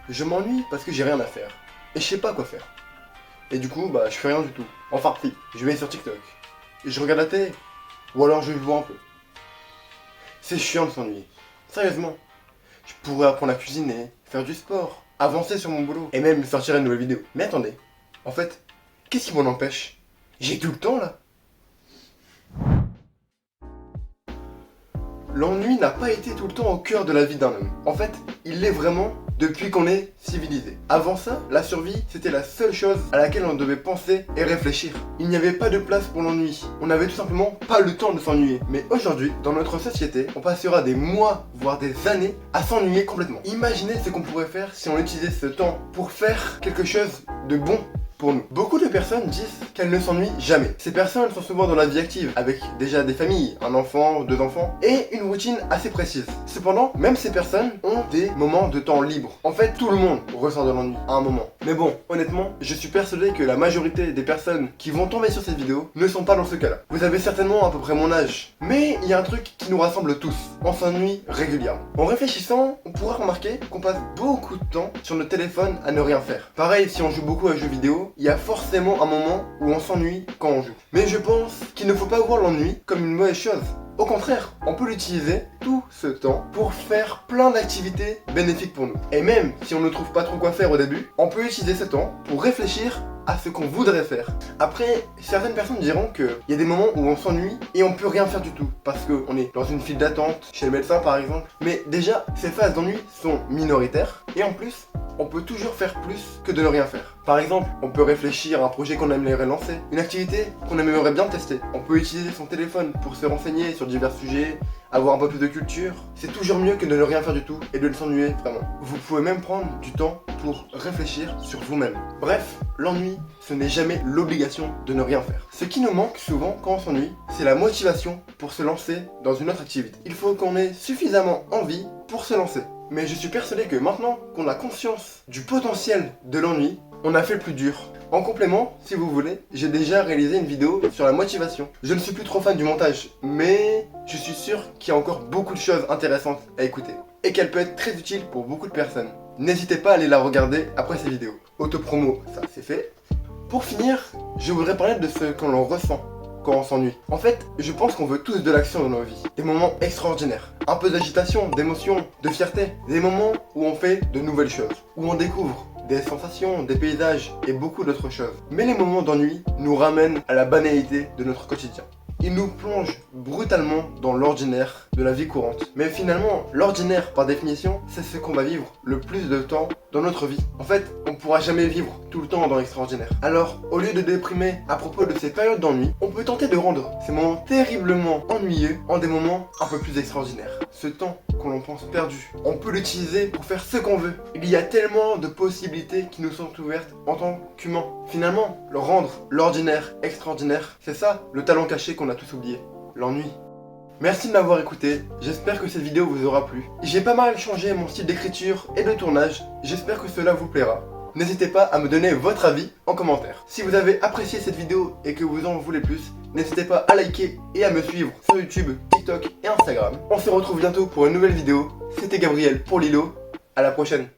Je m'ennuie parce que j'ai rien à faire. Et je sais pas quoi faire. Et du coup, je fais rien du tout. Enfin, si, je vais sur TikTok. Et je regarde la télé. Ou alors je joue un peu. C'est chiant de s'ennuyer. Sérieusement. Je pourrais apprendre à cuisiner, faire du sport, avancer sur mon boulot, et même sortir une nouvelle vidéo. Mais attendez, en fait, qu'est-ce qui m'en empêche? J'ai tout le temps là. L'ennui n'a pas été tout le temps au cœur de la vie d'un homme. En fait, il l'est vraiment depuis qu'on est civilisé. Avant ça, la survie, c'était la seule chose à laquelle on devait penser et réfléchir. Il n'y avait pas de place pour l'ennui. On n'avait tout simplement pas le temps de s'ennuyer. Mais aujourd'hui, dans notre société, on passera des mois, voire des années, à s'ennuyer complètement. Imaginez ce qu'on pourrait faire si on utilisait ce temps pour faire quelque chose de bon pour nous. Beaucoup de personnes disent qu'elles ne s'ennuient jamais. Ces personnes sont souvent dans la vie active, avec déjà des familles, un enfant, deux enfants, et une routine assez précise. Cependant, même ces personnes ont des moments de temps libre. En fait, tout le monde ressent de l'ennui à un moment. Mais bon, honnêtement, je suis persuadé que la majorité des personnes qui vont tomber sur cette vidéo ne sont pas dans ce cas-là. Vous avez certainement à peu près mon âge. Mais il y a un truc qui nous rassemble tous. On s'ennuie régulièrement. En réfléchissant, on pourra remarquer qu'on passe beaucoup de temps sur notre téléphone à ne rien faire. Pareil, si on joue beaucoup à jeux vidéo, il y a forcément un moment où on s'ennuie quand on joue. Mais je pense qu'il ne faut pas voir l'ennui comme une mauvaise chose. Au contraire, on peut l'utiliser tout ce temps pour faire plein d'activités bénéfiques pour nous. Et même si on ne trouve pas trop quoi faire au début, on peut utiliser ce temps pour réfléchir à ce qu'on voudrait faire. Après, certaines personnes diront qu'il y a des moments où on s'ennuie et on peut rien faire du tout parce qu'on est dans une file d'attente, chez le médecin par exemple. Mais déjà, ces phases d'ennui sont minoritaires et en plus, on peut toujours faire plus que de ne rien faire. Par exemple, on peut réfléchir à un projet qu'on aimerait lancer, une activité qu'on aimerait bien tester. On peut utiliser son téléphone pour se renseigner sur divers sujets, avoir un peu plus de culture. C'est toujours mieux que de ne rien faire du tout et de s'ennuyer vraiment. Vous pouvez même prendre du temps pour réfléchir sur vous-même. Bref, l'ennui, ce n'est jamais l'obligation de ne rien faire. Ce qui nous manque souvent quand on s'ennuie, c'est la motivation pour se lancer dans une autre activité. Il faut qu'on ait suffisamment envie pour se lancer. Mais je suis persuadé que maintenant qu'on a conscience du potentiel de l'ennui, on a fait le plus dur. En complément, si vous voulez, j'ai déjà réalisé une vidéo sur la motivation. Je ne suis plus trop fan du montage, mais je suis sûr qu'il y a encore beaucoup de choses intéressantes à écouter. Et qu'elle peut être très utile pour beaucoup de personnes. N'hésitez pas à aller la regarder après cette vidéo. Autopromo, ça c'est fait. Pour finir, je voudrais parler de ce que l'on ressent quand on s'ennuie. En fait, je pense qu'on veut tous de l'action dans nos vies. Des moments extraordinaires. Un peu d'agitation, d'émotion, de fierté. Des moments où on fait de nouvelles choses. Où on découvre des sensations, des paysages et beaucoup d'autres choses. Mais les moments d'ennui nous ramènent à la banalité de notre quotidien. Ils nous plongent brutalement dans l'ordinaire de la vie courante. Mais finalement, l'ordinaire, par définition, c'est ce qu'on va vivre le plus de temps dans notre vie. En fait, on pourra jamais vivre tout le temps dans l'extraordinaire. Alors, au lieu de déprimer à propos de ces périodes d'ennui, on peut tenter de rendre ces moments terriblement ennuyeux en des moments un peu plus extraordinaires. Ce temps qu'on l'on pense perdu, on peut l'utiliser pour faire ce qu'on veut. Il y a tellement de possibilités qui nous sont ouvertes en tant qu'humains. Finalement, le rendre l'ordinaire extraordinaire, c'est ça le talent caché qu'on a tous oublié, l'ennui. Merci de m'avoir écouté, j'espère que cette vidéo vous aura plu. J'ai pas mal changé mon style d'écriture et de tournage, j'espère que cela vous plaira. N'hésitez pas à me donner votre avis en commentaire. Si vous avez apprécié cette vidéo et que vous en voulez plus, n'hésitez pas à liker et à me suivre sur YouTube, TikTok et Instagram. On se retrouve bientôt pour une nouvelle vidéo. C'était Gabriel pour Lilo, à la prochaine.